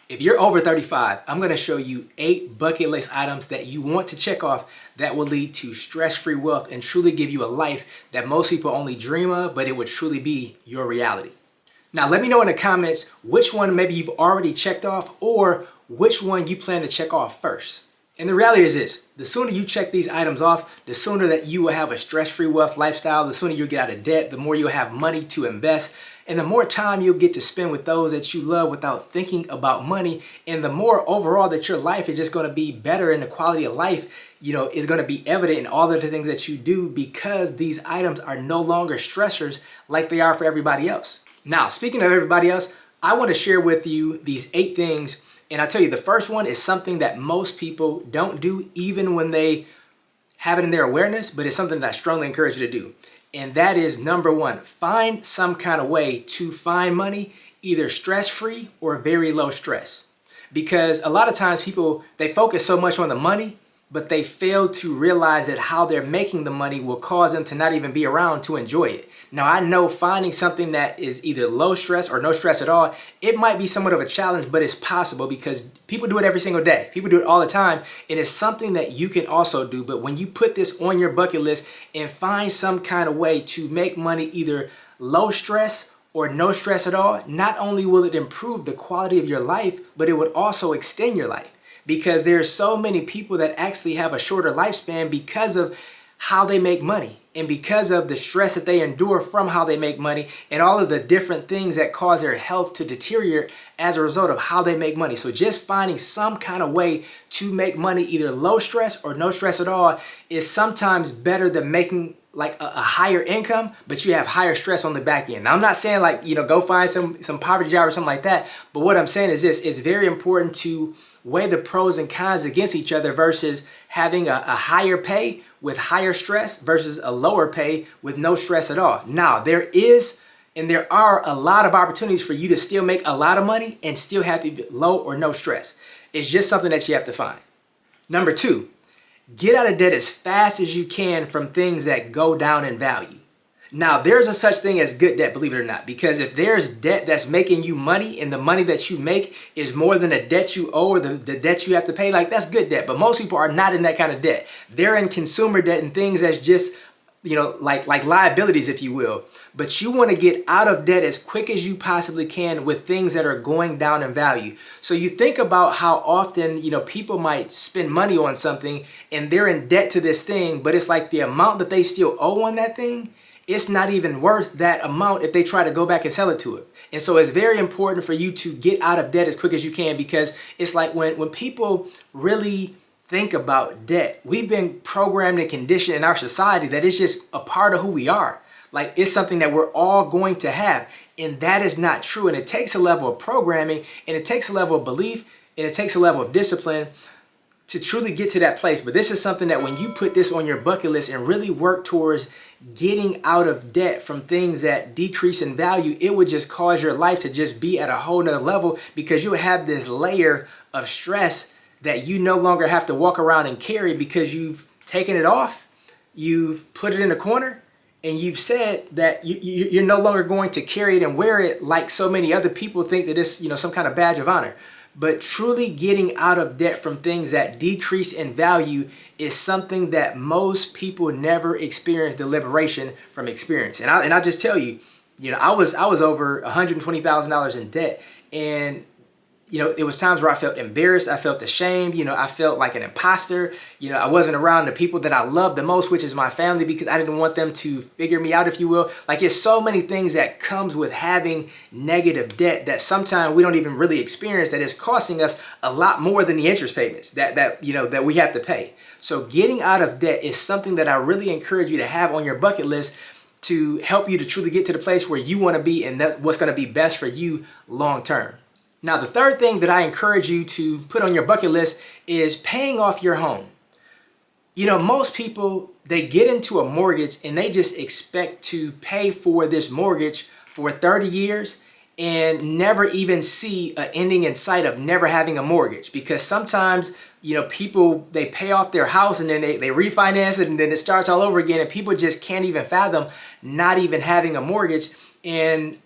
If you're over 35, I'm going to show you 8 bucket list items that you want to check off that will lead to stress-free wealth and truly give you a life that most people only dream of, but it would truly be your reality. Now, let me know in the comments which one maybe you've already checked off or which one you plan to check off first. And the reality is this: the sooner you check these items off, the sooner that you will have a stress-free wealth lifestyle, the sooner you'll get out of debt, the more you'll have money to invest, and the more time you'll get to spend with those that you love without thinking about money, and the more overall that your life is just going to be better and the quality of life, is going to be evident in all of the things that you do because these items are no longer stressors like they are for everybody else. Now, speaking of everybody else, I want to share with you these 8 things. And I tell you, the first one is something that most people don't do even when they have it in their awareness, but it's something that I strongly encourage you to do. And that is number 1, find some kind of way to find money, either stress-free or very low stress. Because a lot of times people, they focus so much on the money, but they fail to realize that how they're making the money will cause them to not even be around to enjoy it. Now, I know finding something that is either low stress or no stress at all, it might be somewhat of a challenge, but it's possible because people do it every single day. People do it all the time. It is something that you can also do. But when you put this on your bucket list and find some kind of way to make money either low stress or no stress at all, not only will it improve the quality of your life, but it would also extend your life. Because there are so many people that actually have a shorter lifespan because of how they make money and because of the stress that they endure from how they make money and all of the different things that cause their health to deteriorate as a result of how they make money. So just finding some kind of way to make money either low stress or no stress at all is sometimes better than making like a higher income, but you have higher stress on the back end. Now, I'm not saying go find some poverty job or something like that. But what I'm saying is this: it's very important to weigh the pros and cons against each other versus having a higher pay with higher stress versus a lower pay with no stress at all. Now, there are a lot of opportunities for you to still make a lot of money and still have low or no stress. It's just something that you have to find. Number 2, get out of debt as fast as you can from things that go down in value. Now, there's a such thing as good debt, believe it or not, because if there's debt that's making you money and the money that you make is more than the debt you owe or the debt you have to pay, that's good debt. But most people are not in that kind of debt. They're in consumer debt and things that's just, like liabilities, if you will. But you want to get out of debt as quick as you possibly can with things that are going down in value. So you think about how often, people might spend money on something and they're in debt to this thing, but it's like the amount that they still owe on that thing, it's not even worth that amount if they try to go back and sell it to it. And so it's very important for you to get out of debt as quick as you can, because it's like when people really think about debt, we've been programmed and conditioned in our society that it's just a part of who we are. Like it's something that we're all going to have. And that is not true. And it takes a level of programming, and it takes a level of belief, and it takes a level of discipline to truly get to that place. But this is something that when you put this on your bucket list and really work towards getting out of debt from things that decrease in value, it would just cause your life to just be at a whole nother level, because you have this layer of stress that you no longer have to walk around and carry because you've taken it off, you've put it in a corner, and you've said that you're no longer going to carry it and wear it like so many other people think that it's some kind of badge of honor. But truly getting out of debt from things that decrease in value is something that most people never experience the liberation from experience. And I'll just tell you, I was over $120,000 in debt, and it was times where I felt embarrassed, I felt ashamed, I felt like an imposter. I wasn't around the people that I love the most, which is my family, because I didn't want them to figure me out, if you will. Like, it's so many things that comes with having negative debt that sometimes we don't even really experience, that is costing us a lot more than the interest payments that we have to pay. So getting out of debt is something that I really encourage you to have on your bucket list to help you to truly get to the place where you want to be, and that's what's going to be best for you long term. Now, the third thing that I encourage you to put on your bucket list is paying off your home. Most people, they get into a mortgage and they just expect to pay for this mortgage for 30 years and never even see an ending in sight of never having a mortgage. Because sometimes, people, they pay off their house and then they refinance it and then it starts all over again, and people just can't even fathom not even having a mortgage. And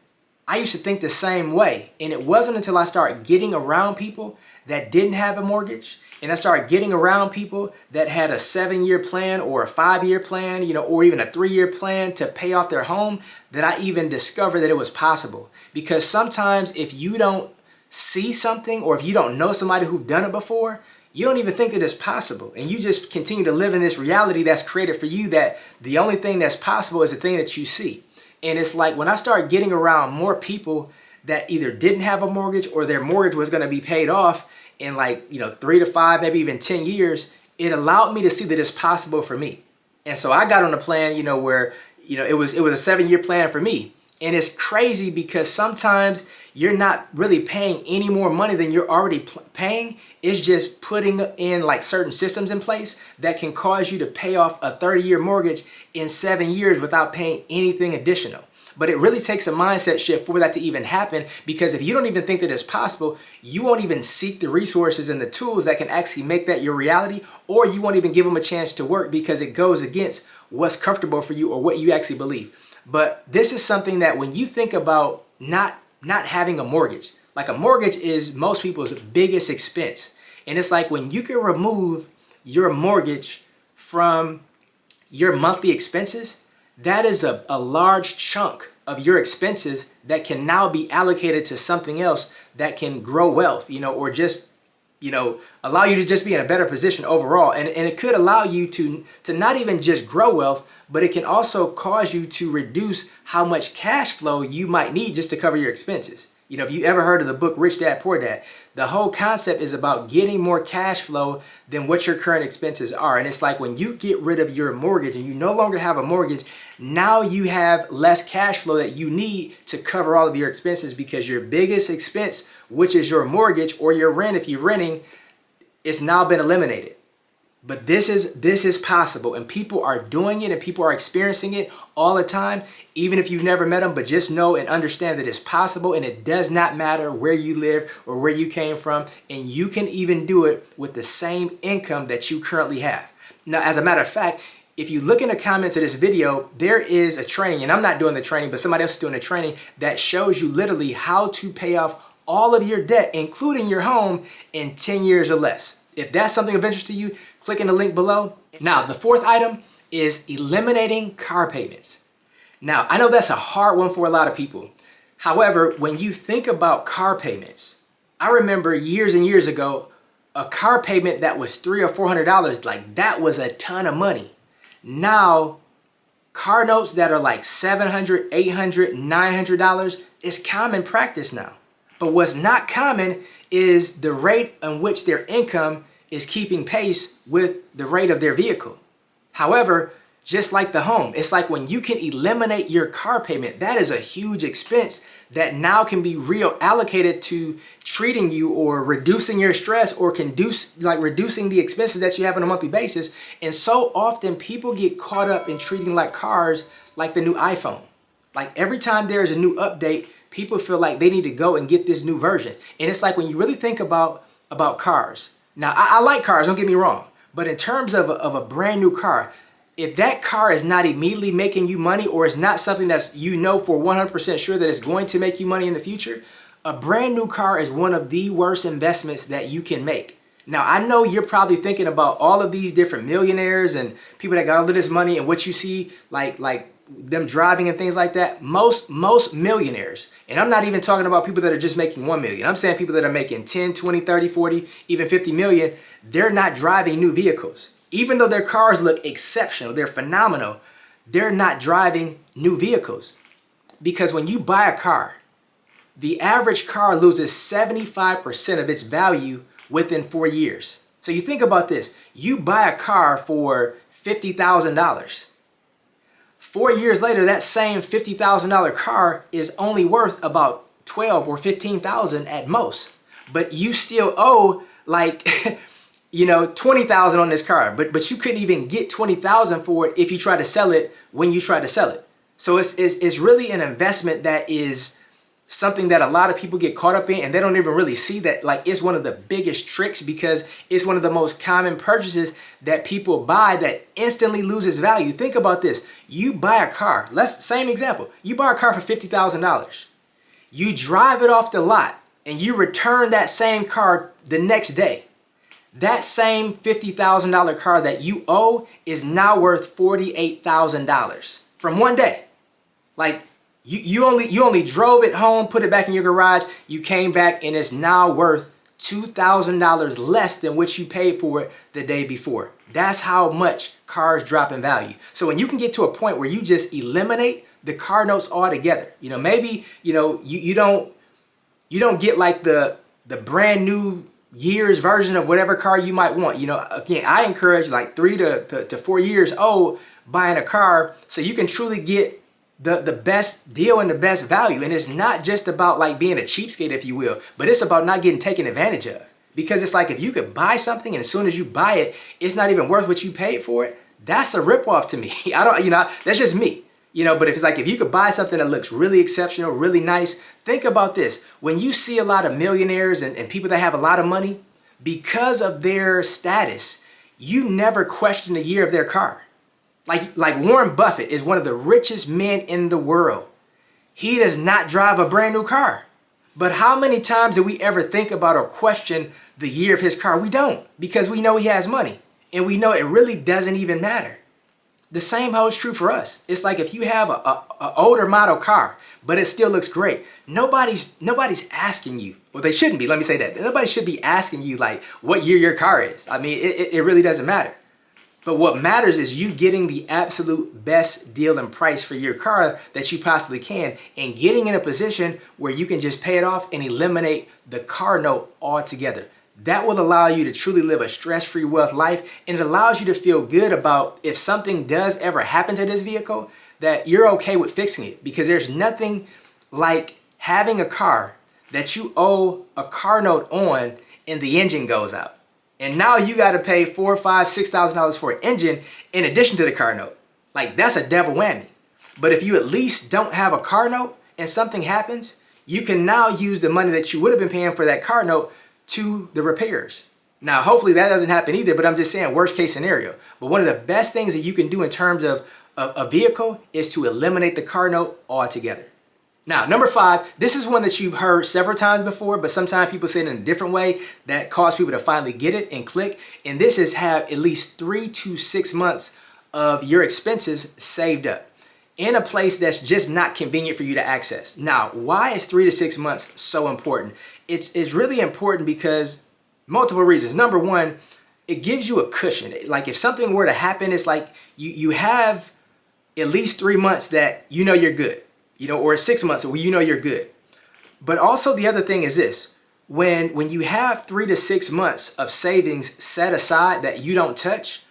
I used to think the same way. And it wasn't until I started getting around people that didn't have a mortgage, and I started getting around people that had a 7-year plan or a 5-year plan, or even a 3-year plan to pay off their home, that I even discovered that it was possible. Because sometimes if you don't see something, or if you don't know somebody who've done it before, you don't even think that it's possible. And you just continue to live in this reality that's created for you, that the only thing that's possible is the thing that you see. And it's like when I started getting around more people that either didn't have a mortgage or their mortgage was going to be paid off in 3 to 5, maybe even 10 years, it allowed me to see that it's possible for me. And so I got on a plan, where, it was a 7-year plan for me. And it's crazy because sometimes you're not really paying any more money than you're already paying. It's just putting in certain systems in place that can cause you to pay off a 30-year mortgage in 7 years without paying anything additional. But it really takes a mindset shift for that to even happen, because if you don't even think that it's possible, you won't even seek the resources and the tools that can actually make that your reality, or you won't even give them a chance to work because it goes against what's comfortable for you or what you actually believe. But this is something that when you think about not having a mortgage, a mortgage is most people's biggest expense. And it's like when you can remove your mortgage from your monthly expenses, that is a large chunk of your expenses that can now be allocated to something else that can grow wealth, or just, allow you to just be in a better position overall. And it could allow you to not even just grow wealth, but it can also cause you to reduce how much cash flow you might need just to cover your expenses. If you ever heard of the book Rich Dad Poor Dad, the whole concept is about getting more cash flow than what your current expenses are. And it's like when you get rid of your mortgage and you no longer have a mortgage, now you have less cash flow that you need to cover all of your expenses, because your biggest expense, which is your mortgage or your rent if you're renting, it's now been eliminated. But this is possible, and people are doing it and people are experiencing it all the time, even if you've never met them. But just know and understand that it's possible, and it does not matter where you live or where you came from, and you can even do it with the same income that you currently have. Now, as a matter of fact, if you look in the comments of this video, there is a training, and I'm not doing the training, but somebody else is doing the training that shows you literally how to pay off all of your debt, including your home, in 10 years or less. If that's something of interest to you, click in the link below. Now, the fourth item is eliminating car payments. Now, I know that's a hard one for a lot of people. However, when you think about car payments, I remember years and years ago, a car payment that was $300 or $400, that was a ton of money. Now, car notes that are $700, $800, $900 is common practice now. But what's not common is the rate on which their income is keeping pace with the rate of their vehicle. However, just like the home, it's like when you can eliminate your car payment, that is a huge expense that now can be reallocated to treating you or reducing your stress, or reducing the expenses that you have on a monthly basis. And so often people get caught up in treating cars like the new iPhone. Every time there is a new update, people feel like they need to go and get this new version. And it's like when you really think about cars. Now, I like cars, don't get me wrong. But in terms of a brand new car, if that car is not immediately making you money, or is not something that's for 100% sure that it's going to make you money in the future, a brand new car is one of the worst investments that you can make. Now, I know you're probably thinking about all of these different millionaires and people that got all of this money, and what you see like them driving and things like that. Most millionaires, and I'm not even talking about people that are just making 1 million. I'm saying people that are making 10, 20, 30, 40, even 50 million. They're not driving new vehicles. Even though their cars look exceptional, they're phenomenal, they're not driving new vehicles. Because when you buy a car, the average car loses 75% of its value within 4 years. So you think about this. You buy a car for $50,000. 4 years later, that same $50,000 car is only worth about $12,000 or $15,000 at most. But you still owe $20,000 on this car, but you couldn't even get $20,000 for it if you try to sell it when you try to sell it. So it's really an investment that is something that a lot of people get caught up in, and they don't even really see that it's one of the biggest tricks, because it's one of the most common purchases that people buy that instantly loses value. Think about this. You buy a car, same example. You buy a car for $50,000. You drive it off the lot and you return that same car the next day. That same $50,000 car that you owe is now worth $48,000 from one day. Like you only drove it home, put it back in your garage, you came back and it's now worth $2,000 less than what you paid for it the day before. That's how much cars drop in value. So when you can get to a point where you just eliminate the car notes altogether, maybe, you don't get like the brand new years version of whatever car you might want. Again, I encourage like 3 to 4 years old buying a car so you can truly get the best deal and the best value. And it's not just about like being a cheapskate, if you will, but it's about not getting taken advantage of. Because it's like if you could buy something and as soon as you buy it, it's not even worth what you paid for it, that's a ripoff to me. That's just me. But if you could buy something that looks really exceptional, really nice, think about this. When you see a lot of millionaires and people that have a lot of money, because of their status, you never question the year of their car. Like Warren Buffett is one of the richest men in the world. He does not drive a brand new car. But how many times do we ever think about or question the year of his car? We don't, because we know he has money and we know it really doesn't even matter. The same holds true for us. It's like if you have a older model car, but it still looks great. Nobody's asking you. Well, they shouldn't be. Let me say that. Nobody should be asking you like what year your car is. I mean, it really doesn't matter. But what matters is you getting the absolute best deal and price for your car that you possibly can and getting in a position where you can just pay it off and eliminate the car note altogether. That will allow you to truly live a stress-free wealth life, and it allows you to feel good about if something does ever happen to this vehicle, that you're okay with fixing it, because there's nothing like having a car that you owe a car note on and the engine goes out. And now you got to pay $4,000, $5,000, $6,000 for an engine in addition to the car note. Like that's a double whammy. But if you at least don't have a car note and something happens, you can now use the money that you would have been paying for that car note to the repairs. Now, hopefully that doesn't happen either, but I'm just saying worst case scenario. But one of the best things that you can do in terms of a vehicle is to eliminate the car note altogether. Now, number 5, this is one that you've heard several times before, but sometimes people say it in a different way that cause people to finally get it and click. And this is have at least 3 to 6 months of your expenses saved up in a place that's just not convenient for you to access. Now, why is 3 to 6 months so important? It's really important because multiple reasons. Number 1, it gives you a cushion. Like if something were to happen, it's like you have at least 3 months that you're good. Or 6 months where you're good. But also the other thing is this, when you have 3 to 6 months of savings set aside that you don't touch,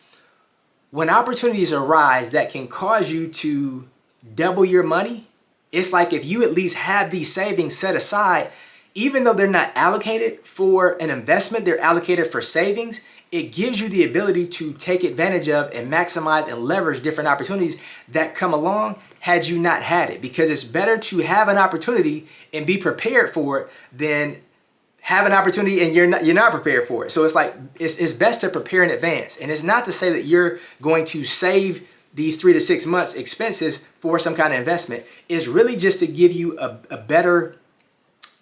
when opportunities arise that can cause you to double your money, it's like if you at least have these savings set aside, even though they're not allocated for an investment, they're allocated for savings, it gives you the ability to take advantage of and maximize and leverage different opportunities that come along had you not had it. Because it's better to have an opportunity and be prepared for it than have an opportunity and you're not prepared for it. So it's like it's best to prepare in advance. And it's not to say that you're going to save these 3 to 6 months expenses for some kind of investment. It's really just to give you a better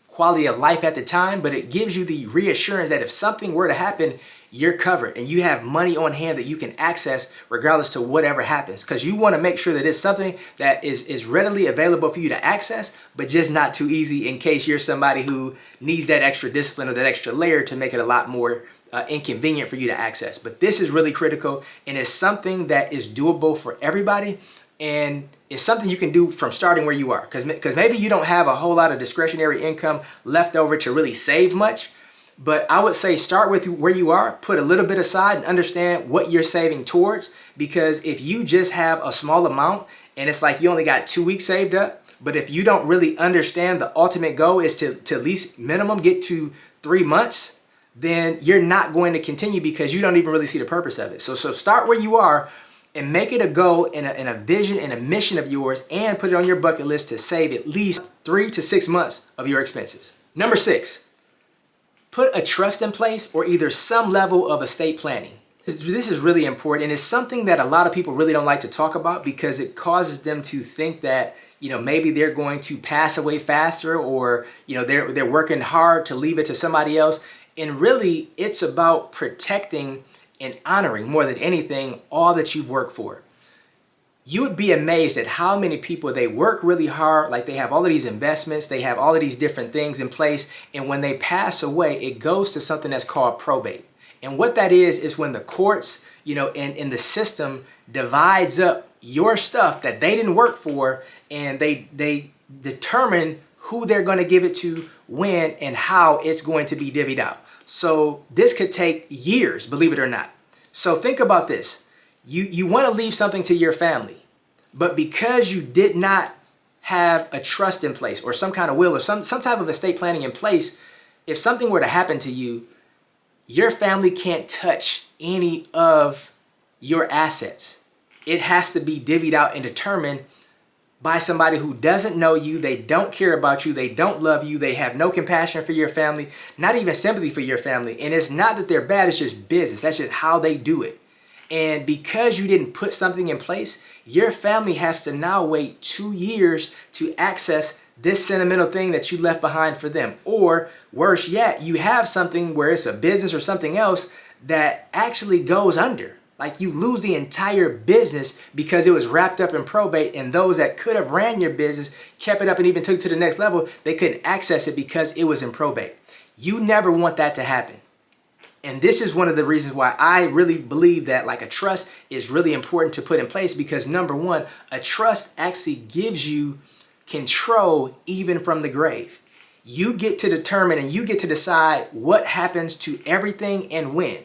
quality of life at the time, but it gives you the reassurance that if something were to happen, you're covered and you have money on hand that you can access regardless to whatever happens, because you want to make sure that it's something that is readily available for you to access, but just not too easy in case you're somebody who needs that extra discipline or that extra layer to make it a lot more inconvenient for you to access. But this is really critical, and it's something that is doable for everybody, and it's something you can do from starting where you are, because maybe you don't have a whole lot of discretionary income left over to really save much. But I would say start with where you are, put a little bit aside and understand what you're saving towards. Because if you just have a small amount and it's like you only got 2 weeks saved up, but if you don't really understand the ultimate goal is to at least minimum get to 3 months, then you're not going to continue because you don't even really see the purpose of it. So start where you are and make it a goal and a vision and a mission of yours, and put it on your bucket list to save at least 3 to 6 months of your expenses. Number 6. Put a trust in place or either some level of estate planning. This is really important, and it's something that a lot of people really don't like to talk about because it causes them to think that maybe they're going to pass away faster, or, they're working hard to leave it to somebody else. And really, it's about protecting and honoring more than anything all that you've worked for. You would be amazed at how many people, they work really hard, like they have all of these investments, they have all of these different things in place, and when they pass away, it goes to something that's called probate. And what that is when the courts, and the system divides up your stuff that they didn't work for, and they determine who they're going to give it to, when, and how it's going to be divvied out. So this could take years, believe it or not. So think about this. You want to leave something to your family, but because you did not have a trust in place, or some kind of will, or some type of estate planning in place, if something were to happen to you, your family can't touch any of your assets. It has to be divvied out and determined by somebody who doesn't know you, they don't care about you, they don't love you, they have no compassion for your family, not even sympathy for your family. And it's not that they're bad, it's just business. That's just how they do it. And because you didn't put something in place, your family has to now wait 2 years to access this sentimental thing that you left behind for them. Or worse yet, you have something where it's a business or something else that actually goes under. Like you lose the entire business because it was wrapped up in probate, and those that could have ran your business, kept it up, and even took it to the next level, they couldn't access it because it was in probate. You never want that to happen. And this is one of the reasons why I really believe that like a trust is really important to put in place, because number one, a trust actually gives you control even from the grave. You get to determine and you get to decide what happens to everything and when.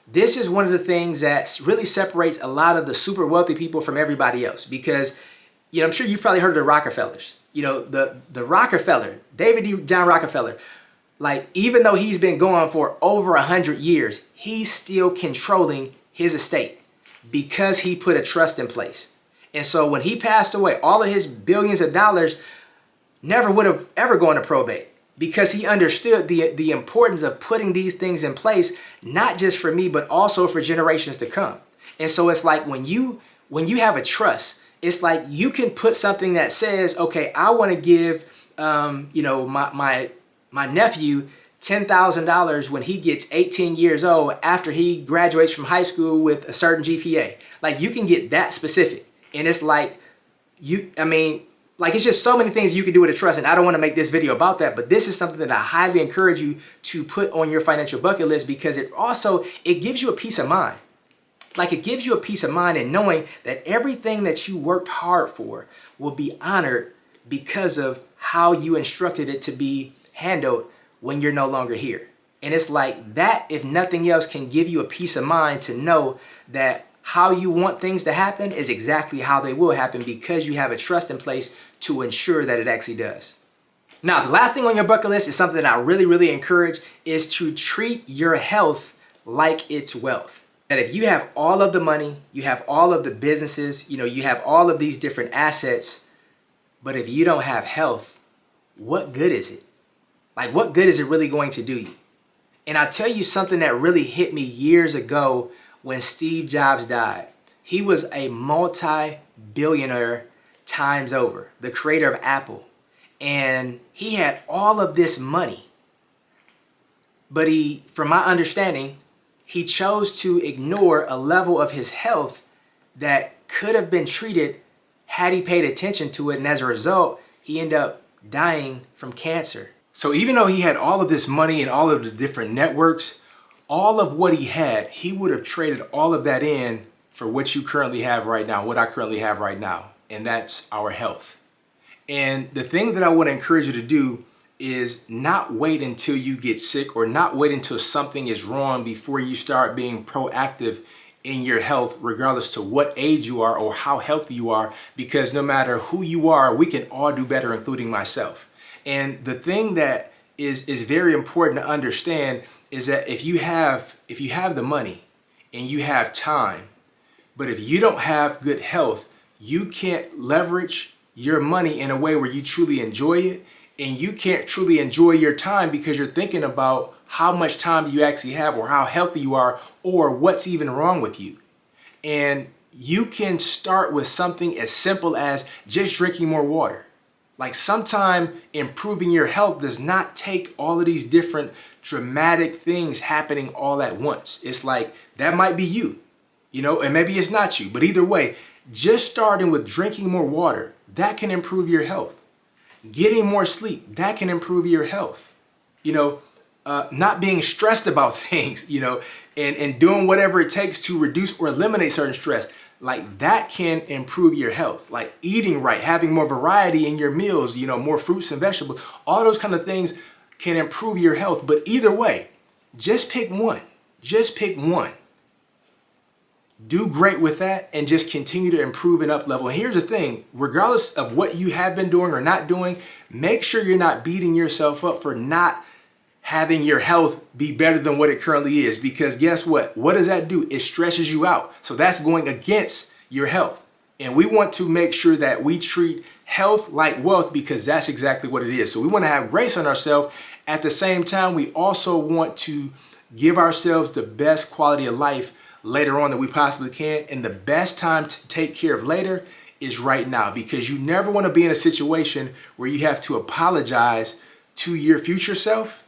This is one of the things that really separates a lot of the super wealthy people from everybody else, because, I'm sure you've probably heard of the Rockefellers. The Rockefeller, David D. John Rockefeller, like even though he's been going for over 100 years, he's still controlling his estate because he put a trust in place. And so when he passed away, all of his billions of dollars never would have ever gone to probate, because he understood the importance of putting these things in place, not just for me, but also for generations to come. And so it's like when you have a trust, it's like you can put something that says, okay, I want to give, my nephew $10,000 when he gets 18 years old after he graduates from high school with a certain GPA. Like you can get that specific. And it's like, it's just so many things you can do with a trust. And I don't want to make this video about that, but this is something that I highly encourage you to put on your financial bucket list, because it gives you a peace of mind. Like it gives you a peace of mind in knowing that everything that you worked hard for will be honored because of how you instructed it to be handled when you're no longer here. And it's like that, if nothing else, can give you a peace of mind to know that how you want things to happen is exactly how they will happen, because you have a trust in place to ensure that it actually does. Now, the last thing on your bucket list is something that I really, really encourage, is to treat your health like it's wealth. That if you have all of the money, you have all of the businesses, you have all of these different assets, but if you don't have health, what good is it? Like, what good is it really going to do you? And I'll tell you something that really hit me years ago when Steve Jobs died. He was a multi-billionaire times over, the creator of Apple. And he had all of this money. But from my understanding, he chose to ignore a level of his health that could have been treated had he paid attention to it. And as a result, he ended up dying from cancer. So even though he had all of this money and all of the different networks, all of what he had, he would have traded all of that in for what you currently have right now, what I currently have right now, and that's our health. And the thing that I want to encourage you to do is not wait until you get sick, or not wait until something is wrong before you start being proactive in your health, regardless to what age you are or how healthy you are, because no matter who you are, we can all do better, including myself. And the thing that is very important to understand is that if you have the money and you have time, but if you don't have good health, you can't leverage your money in a way where you truly enjoy it, and you can't truly enjoy your time because you're thinking about how much time do you actually have, or how healthy you are, or what's even wrong with you. And you can start with something as simple as just drinking more water. Like sometimes improving your health does not take all of these different dramatic things happening all at once. It's like that might be you, and maybe it's not you. But either way, just starting with drinking more water, that can improve your health. Getting more sleep, that can improve your health. Not being stressed about things, and doing whatever it takes to reduce or eliminate certain stress. Like that can improve your health. Like eating right, having more variety in your meals, more fruits and vegetables, all those kind of things can improve your health. But either way, just pick one. Just pick one. Do great with that and just continue to improve and up level. And here's the thing, regardless of what you have been doing or not doing, make sure you're not beating yourself up for not having your health be better than what it currently is. Because guess what? What does that do? It stresses you out. So that's going against your health. And we want to make sure that we treat health like wealth, because that's exactly what it is. So we want to have grace on ourselves. At the same time, we also want to give ourselves the best quality of life later on that we possibly can. And the best time to take care of later is right now, because you never want to be in a situation where you have to apologize to your future self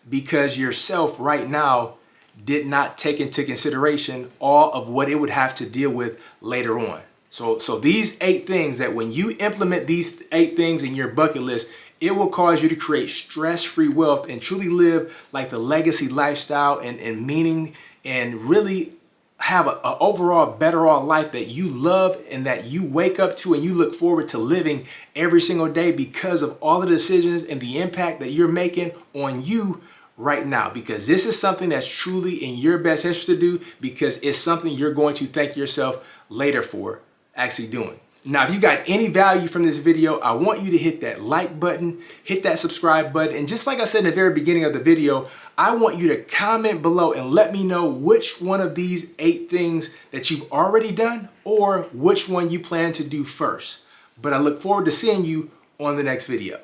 because yourself right now did not take into consideration all of what it would have to deal with later on. So these 8 things, that when you implement these 8 things in your bucket list, it will cause you to create stress-free wealth and truly live like the legacy lifestyle and meaning, and really have an overall better all life that you love and that you wake up to and you look forward to living every single day, because of all the decisions and the impact that you're making on you right now. Because this is something that's truly in your best interest to do, because it's something you're going to thank yourself later for actually doing. Now, if you got any value from this video, I want you to hit that like button, hit that subscribe button, and just like I said in the very beginning of the video, I want you to comment below and let me know which one of these 8 things that you've already done, or which one you plan to do first. But I look forward to seeing you on the next video.